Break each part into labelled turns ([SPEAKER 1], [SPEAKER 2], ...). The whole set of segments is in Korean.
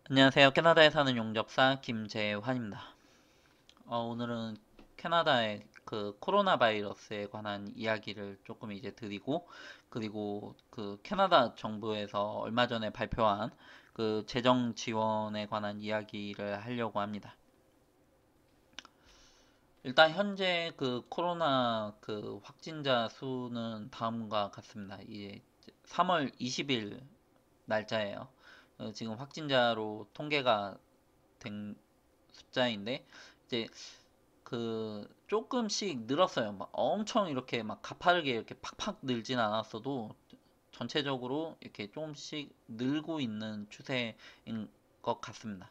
[SPEAKER 1] 안녕하세요. 캐나다에 사는 용접사 김재환입니다. 오늘은 캐나다의 그 코로나 바이러스에 관한 이야기를 조금 이제 드리고, 그리고 그 캐나다 정부에서 얼마 전에 발표한 그 재정 지원에 관한 이야기를 하려고 합니다. 일단 현재 그 코로나 그 확진자 수는 다음과 같습니다. 이제 3월 20일 날짜예요. 지금 확진자로 통계가 된 숫자인데 이제 그 조금씩 늘었어요. 막 엄청 이렇게 막 가파르게 이렇게 팍팍 늘진 않았어도 전체적으로 이렇게 조금씩 늘고 있는 추세인 것 같습니다.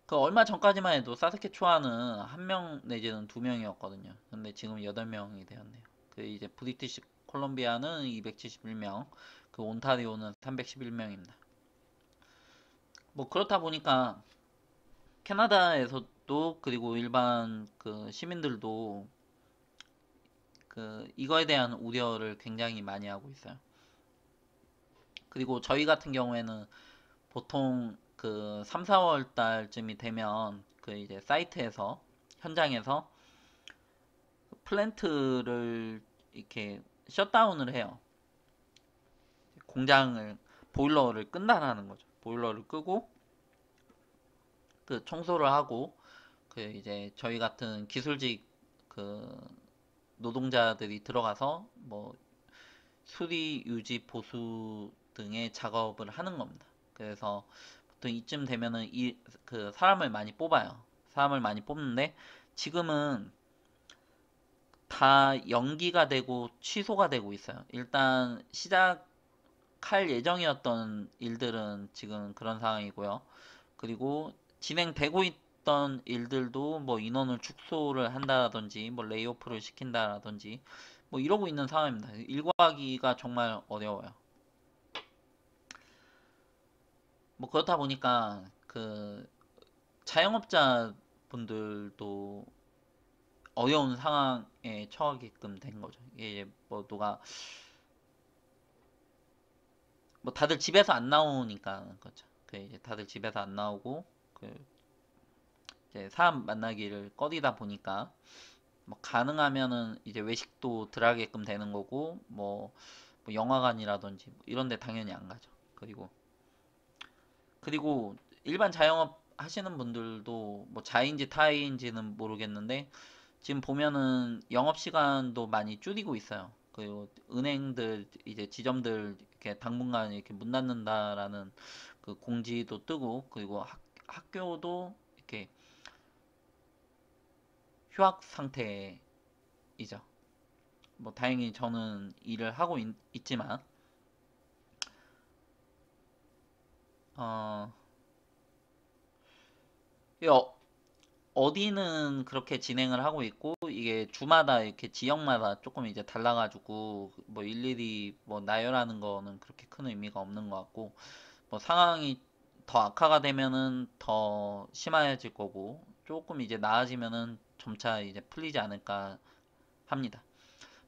[SPEAKER 1] 그 얼마 전까지만 해도 사스케추안은 한 명 내지는 두 명이었거든요. 근데 지금 8명이 되었네요. 그 이제 브리티시 콜롬비아는 271명, 그 온타리오는 311명입니다. 뭐 그렇다 보니까 캐나다에서도 그리고 일반 그 시민들도 그 이거에 대한 우려를 굉장히 많이 하고 있어요. 그리고 저희 같은 경우에는 보통 그 3, 4월 달쯤이 되면 그 이제 사이트에서 현장에서 플랜트를 이렇게 셧다운을 해요. 공장을 보일러를 끈다라는 거죠. 보일러를 끄고 그 청소를 하고 그 이제 저희 같은 기술직 그 노동자들이 들어가서 뭐 수리, 유지, 보수 등의 작업을 하는 겁니다. 그래서 보통 이쯤 되면은 그 사람을 많이 뽑아요. 사람을 많이 뽑는데 지금은 다 연기가 되고 취소가 되고 있어요. 일단 시작할 예정이었던 일들은 지금 그런 상황이고요. 그리고 진행되고 있던 일들도 뭐 인원을 축소를 한다든지 뭐 레이오프를 시킨다든지 뭐 이러고 있는 상황입니다. 일과하기가 정말 어려워요. 뭐 그렇다 보니까 그 자영업자 분들도 어려운 상황에 처하게끔 된 거죠. 이게 뭐 누가 뭐 다들 집에서 안 나오니까 그렇죠. 그 이제 다들 집에서 안 나오고 그 이제 사람 만나기를 꺼리다 보니까 뭐 가능하면은 이제 외식도 덜하게끔 되는 거고 뭐 영화관이라든지 뭐 이런 데 당연히 안 가죠. 그리고 일반 자영업 하시는 분들도 뭐 자인지 타인지는 모르겠는데 지금 보면은 영업 시간도 많이 줄이고 있어요. 그리고 은행들 이제 지점들 이렇게 당분간 이렇게 문 닫는다라는 그 공지도 뜨고 그리고 학교도 이렇게 휴학 상태이죠. 뭐 다행히 저는 일을 하고 있지만 어, 이 어디는 그렇게 진행을 하고 있고 이게 주마다 이렇게 지역마다 조금 이제 달라가지고 뭐 일일이 뭐 나열하는 거는 그렇게 큰 의미가 없는 것 같고 뭐 상황이 더 악화가 되면은 더 심해질 거고 조금 이제 나아지면은 점차 이제 풀리지 않을까 합니다.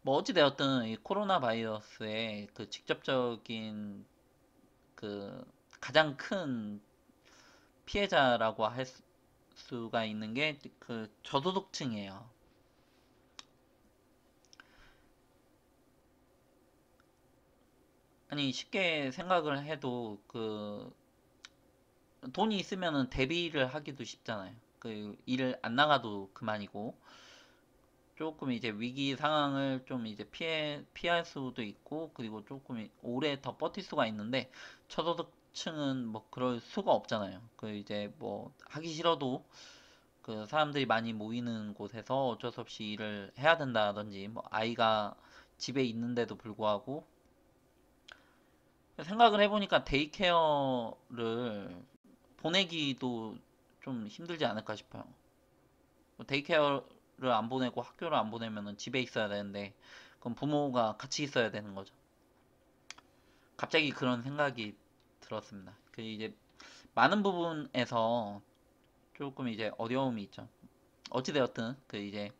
[SPEAKER 1] 뭐 어찌 되었든 이 코로나 바이러스의 그 직접적인 그 가장 큰 피해자라고 할 수가 있는 게 그 저소득층이에요. 아니 쉽게 생각을 해도 그 돈이 있으면은 대비를 하기도 쉽잖아요. 그 일을 안 나가도 그만이고 조금 이제 위기 상황을 좀 이제 피할 수도 있고 그리고 조금 오래 더 버틸 수가 있는데 저소득층은 뭐 그럴 수가 없잖아요. 그 이제 뭐 하기 싫어도 그 사람들이 많이 모이는 곳에서 어쩔 수 없이 일을 해야 된다든지 뭐 아이가 집에 있는데도 불구하고 생각을 해보니까 데이케어를 보내기도 좀 힘들지 않을까 싶어요. 뭐 데이케어를 안 보내고 학교를 안 보내면은 집에 있어야 되는데 그럼 부모가 같이 있어야 되는 거죠. 갑자기 그런 생각이 들었습니다. 그 이제 많은 부분에서 조금 이제 어려움이 있죠. 어찌되었든 그 이제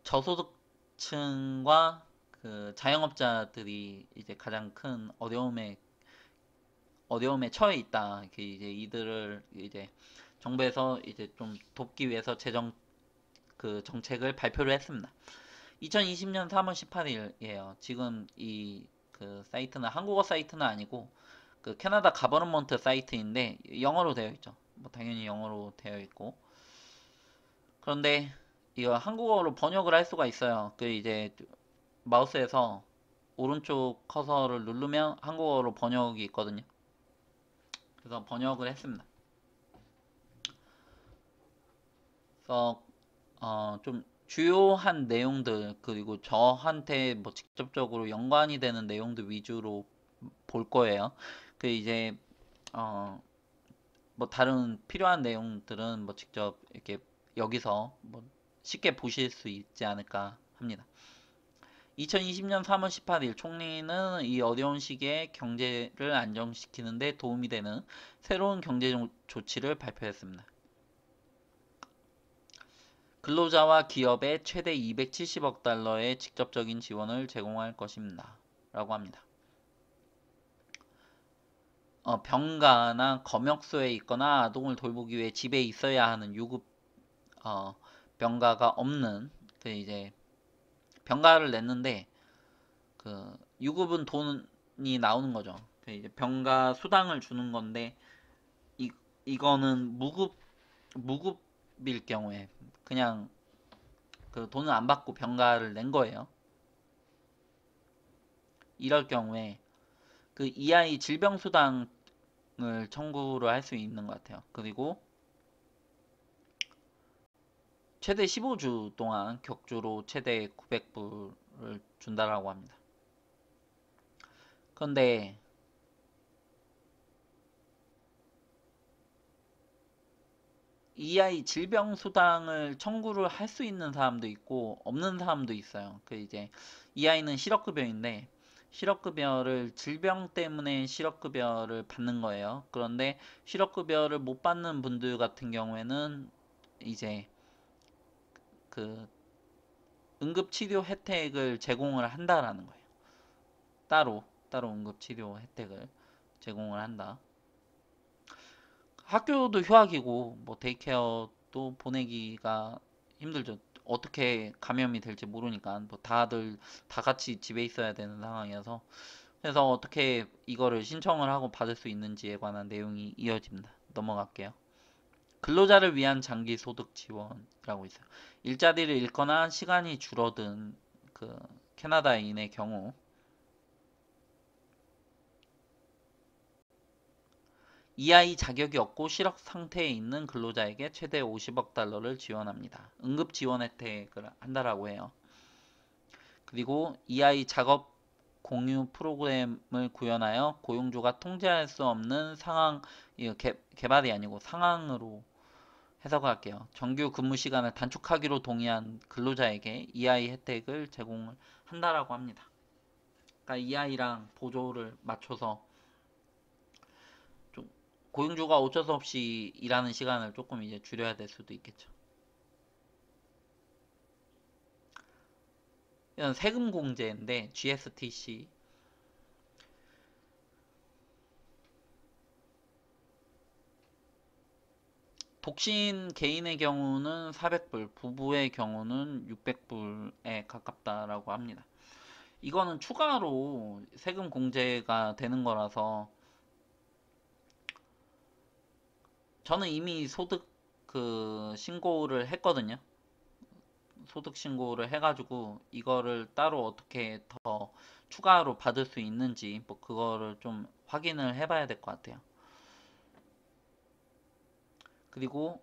[SPEAKER 1] 저소득층과 그 자영업자들이 이제 가장 큰 어려움에 어려움에 처해 있다. 이제 이들을 이제 정부에서 이제 좀 돕기 위해서 정책을 발표를 했습니다. 2020년 3월 18일이에요. 지금 이 그 사이트는 한국어 사이트는 아니고 그 캐나다 가버넌먼트 사이트인데 영어로 되어 있죠. 뭐 당연히 영어로 되어 있고. 그런데 이거 한국어로 번역을 할 수가 있어요. 그 이제 마우스에서 오른쪽 커서를 누르면 한국어로 번역이 있거든요. 그래서 번역을 했습니다. 그래서 좀 주요한 내용들 그리고 저한테 뭐 직접적으로 연관이 되는 내용들 위주로 볼 거예요. 그 이제 어 뭐 다른 필요한 내용들은 뭐 직접 이렇게 여기서 뭐 쉽게 보실 수 있지 않을까 합니다. 2020년 3월 18일 총리는 이 어려운 시기에 경제를 안정시키는 데 도움이 되는 새로운 경제 조치를 발표했습니다. 근로자와 기업에 최대 270억 달러의 직접적인 지원을 제공할 것입니다. 라고 합니다. 병가나 검역소에 있거나 아동을 돌보기 위해 집에 있어야 하는 유급 병가가 없는 그 이제 병가를 냈는데 그 유급은 돈이 나오는 거죠. 그 이제 병가 수당을 주는 건데 이 이거는 무급일 경우에 그냥 그 돈을 안 받고 병가를 낸 거예요. 이럴 경우에 그 이 아이 질병 수당을 청구를 할 수 있는 것 같아요. 그리고 최대 15주 동안 격주로 최대 900불을 준다라고 합니다. 그런데 이 아이 질병 수당을 청구를 할 수 있는 사람도 있고 없는 사람도 있어요. 그 이제 이 아이는 실업급여인데 실업급여를 질병 때문에 실업급여를 받는 거예요. 그런데 실업급여를 못 받는 분들 같은 경우에는 이제 그 응급치료 혜택을 제공을 한다라는 거예요. 따로 응급치료 혜택을 제공을 한다. 학교도 휴학이고 뭐 데이케어도 보내기가 힘들죠. 어떻게 감염이 될지 모르니까 뭐 다들 다 같이 집에 있어야 되는 상황이어서 그래서 어떻게 이거를 신청을 하고 받을 수 있는지에 관한 내용이 이어집니다. 넘어갈게요. 근로자를 위한 장기 소득 지원이라고 있어요. 일자리를 잃거나 시간이 줄어든 그 캐나다인의 경우 이 아이 자격이 없고 실업 상태에 있는 근로자에게 최대 50억 달러를 지원합니다. 응급 지원 혜택을 한다라고 해요. 그리고 이 아이 작업 공유 프로그램을 구현하여 고용주가 통제할 수 없는 상황, 개발이 아니고 상황으로 해석할게요. 정규 근무 시간을 단축하기로 동의한 근로자에게 이 아이 혜택을 제공을 한다라고 합니다. 그러니까 이 아이랑 보조를 맞춰서 좀 고용주가 어쩔 수 없이 일하는 시간을 조금 이제 줄여야 될 수도 있겠죠. 이건 세금 공제인데 GSTC 독신 개인의 경우는 400불, 부부의 경우는 600불에 가깝다라고 합니다. 이거는 추가로 세금 공제가 되는 거라서 저는 이미 소득 그 신고를 했거든요. 소득 신고를 해가지고 이거를 따로 어떻게 더 추가로 받을 수 있는지 뭐 그거를 좀 확인을 해봐야 될 것 같아요. 그리고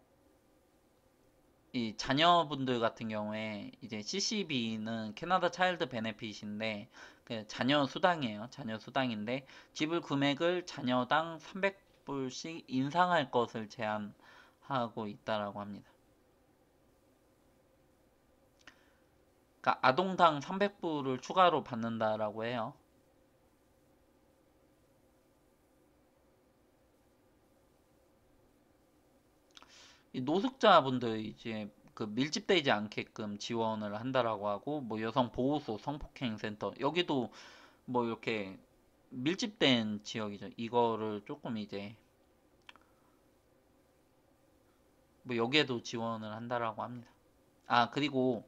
[SPEAKER 1] 이 자녀분들 같은 경우에 이제 CCB는 캐나다 차일드 베네핏인데 그 자녀 수당이에요. 자녀 수당인데 지불 금액을 자녀당 300불씩 인상할 것을 제한하고 있다라고 합니다. 그러니까 아동당 300불을 추가로 받는다라고 해요. 이 노숙자분들 이제 그 밀집되지 않게끔 지원을 한다라고 하고 뭐 여성 보호소 성폭행 센터 여기도 뭐 이렇게 밀집된 지역이죠. 이거를 조금 이제 뭐 여기에도 지원을 한다라고 합니다. 아, 그리고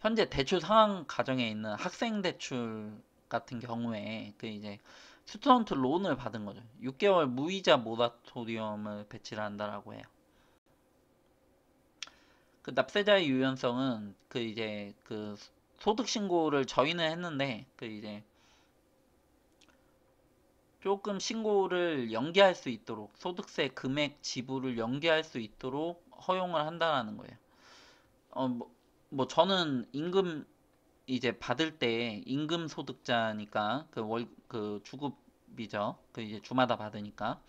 [SPEAKER 1] 현재 대출 상황 가정에 있는 학생 대출 같은 경우에 그 이제 스튜던트 론을 받은 거죠. 6개월 무이자 모라토리엄을 배치를 한다라고 해요. 그 납세자의 유연성은 그 이제 그 소득 신고를 저희는 했는데 그 이제 조금 신고를 연기할 수 있도록 소득세 금액 지불을 연기할 수 있도록 허용을 한다라는 거예요. 뭐 저는 임금 이제 받을 때 임금 소득자니까 그 주급이죠. 그 이제 주마다 받으니까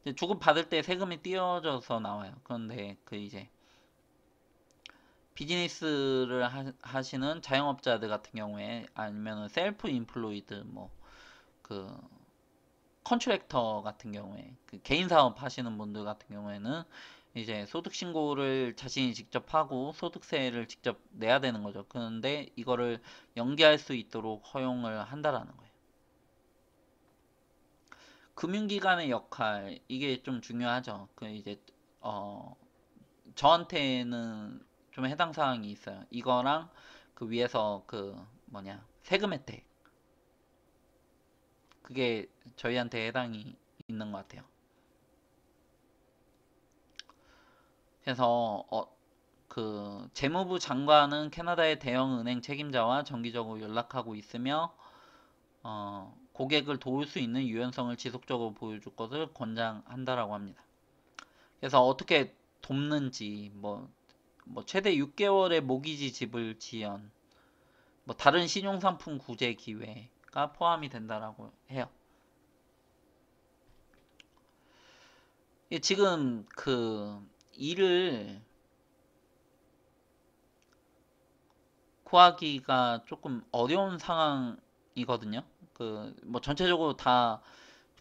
[SPEAKER 1] 이제 주급 받을 때 세금이 띄어져서 나와요. 그런데 그 이제 비즈니스를 하시는 자영업자들 같은 경우에 아니면은 셀프 인플로이드 뭐 그 컨트랙터 같은 경우에 그 개인 사업 하시는 분들 같은 경우에는 이제 소득 신고를 자신이 직접 하고 소득세를 직접 내야 되는 거죠. 그런데 이거를 연기할 수 있도록 허용을 한다라는 거예요. 금융기관의 역할 이게 좀 중요하죠. 그 이제 어 저한테는 좀 해당 사항이 있어요. 이거랑 그 위에서 그 뭐냐 세금 혜택 그게 저희한테 해당이 있는 것 같아요. 그래서 그 재무부 장관은 캐나다의 대형 은행 책임자와 정기적으로 연락하고 있으며 고객을 도울 수 있는 유연성을 지속적으로 보여줄 것을 권장한다라고 합니다. 그래서 어떻게 돕는지 뭐 최대 6개월의 모기지 지불 지연, 뭐 다른 신용상품 구제 기회가 포함이 된다라고 해요. 지금 그 일을 구하기가 조금 어려운 상황이거든요. 그 뭐 전체적으로 다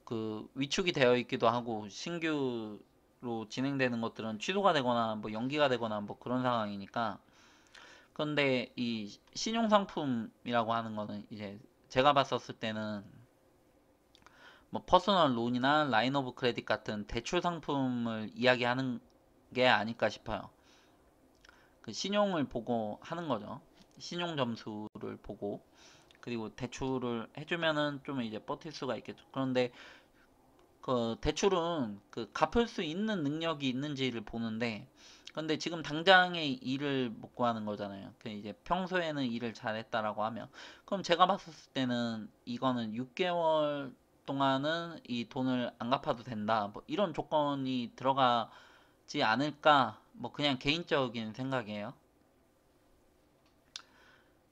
[SPEAKER 1] 그 위축이 되어 있기도 하고 신규로 진행되는 것들은 취소가 되거나 뭐 연기가 되거나 뭐 그런 상황이니까. 그런데 이 신용상품이라고 하는 거는 이제 제가 봤었을 때는 뭐 퍼스널 론이나 라인 오브 크레딧 같은 대출 상품을 이야기하는 게 아닐까 싶어요. 그 신용을 보고 하는 거죠. 신용 점수를 보고 그리고 대출을 해주면은 좀 이제 버틸 수가 있겠죠. 그런데 그 대출은 그 갚을 수 있는 능력이 있는지를 보는데 근데 지금 당장의 일을 못 구하는 거잖아요. 그 이제 평소에는 일을 잘했다라고 하면 그럼 제가 봤을 때는 이거는 6개월 동안은 이 돈을 안 갚아도 된다. 뭐 이런 조건이 들어가지 않을까? 뭐 그냥 개인적인 생각이에요.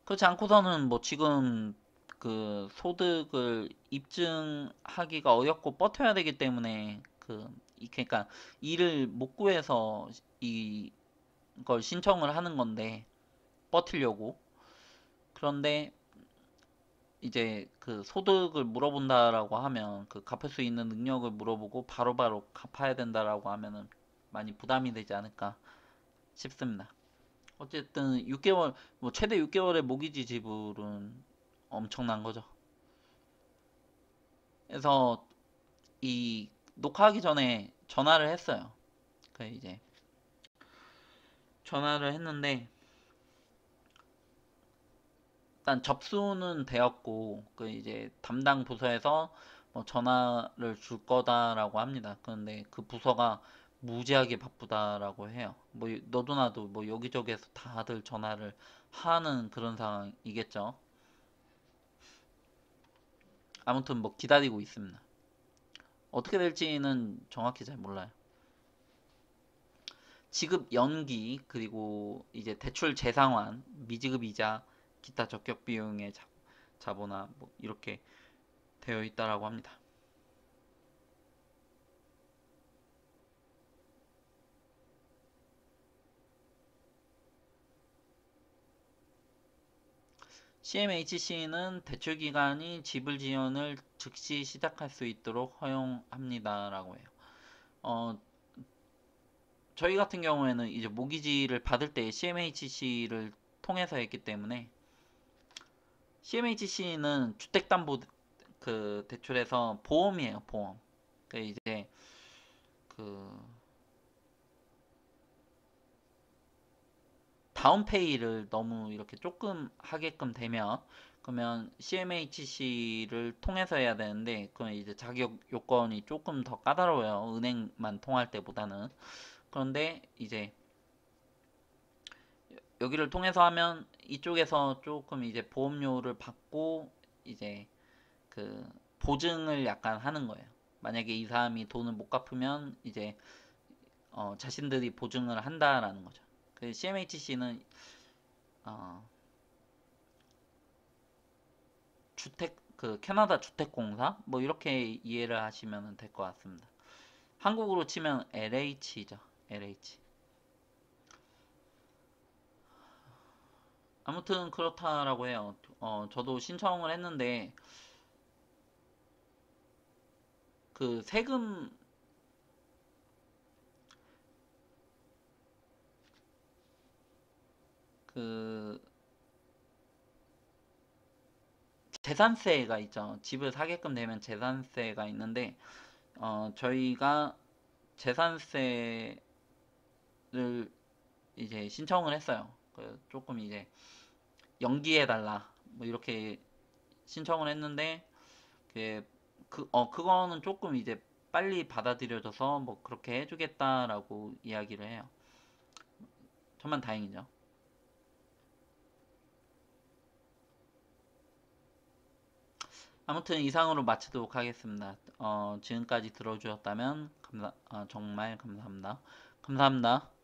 [SPEAKER 1] 그렇지 않고서는 뭐 지금 그 소득을 입증하기가 어렵고 버텨야 되기 때문에 그러니까 일을 못 구해서 이걸 신청을 하는 건데 버티려고. 그런데 이제 그 소득을 물어본다라고 하면 그 갚을 수 있는 능력을 물어보고 바로바로 갚아야 된다라고 하면은 많이 부담이 되지 않을까 싶습니다. 어쨌든 6개월 뭐 최대 6개월의 모기지 지불은 엄청난 거죠. 그래서 이 녹화하기 전에 전화를 했어요. 그 이제 전화를 했는데 일단 접수는 되었고 그 이제 담당 부서에서 뭐 전화를 줄 거다라고 합니다. 그런데 그 부서가 무지하게 바쁘다라고 해요. 뭐 너도 나도 뭐 여기저기에서 다들 전화를 하는 그런 상황이겠죠. 아무튼 뭐 기다리고 있습니다. 어떻게 될지는 정확히 잘 몰라요. 지급 연기 그리고 이제 대출 재상환, 미지급 이자, 기타 적격 비용의 자본화 뭐 이렇게 되어 있다라고 합니다. CMHC는 대출 기간이 지불 지연을 즉시 시작할 수 있도록 허용합니다라고 해요. 어, 저희 같은 경우에는 이제 모기지를 받을 때 CMHC를 통해서 했기 때문에 CMHC는 주택담보 그 대출에서 보험이에요, 보험. 그 이제 그 다운페이를 너무 이렇게 조금 하게끔 되면 그러면 CMHC를 통해서 해야 되는데 그건 이제 자격 요건이 조금 더 까다로워요. 은행만 통할 때보다는. 그런데 이제 여기를 통해서 하면 이쪽에서 조금 이제 보험료를 받고 이제 그 보증을 약간 하는 거예요. 만약에 이 사람이 돈을 못 갚으면 이제 자신들이 보증을 한다라는 거죠. 그 CMHC는 어, 주택 그 캐나다 주택공사 뭐 이렇게 이해를 하시면 될 것 같습니다. 한국으로 치면 LH죠. LH. 아무튼 그렇다라고 해요. 저도 신청을 했는데 그 세금 그 재산세가 있죠. 집을 사게끔 되면 재산세가 있는데 저희가 재산세를 이제 신청을 했어요. 조금 이제 연기해달라 뭐 이렇게 신청을 했는데 그거는 조금 이제 빨리 받아들여져서 뭐 그렇게 해주겠다라고 이야기를 해요. 천만 다행이죠. 아무튼 이상으로 마치도록 하겠습니다. 지금까지 들어주셨다면 정말 감사합니다. 감사합니다.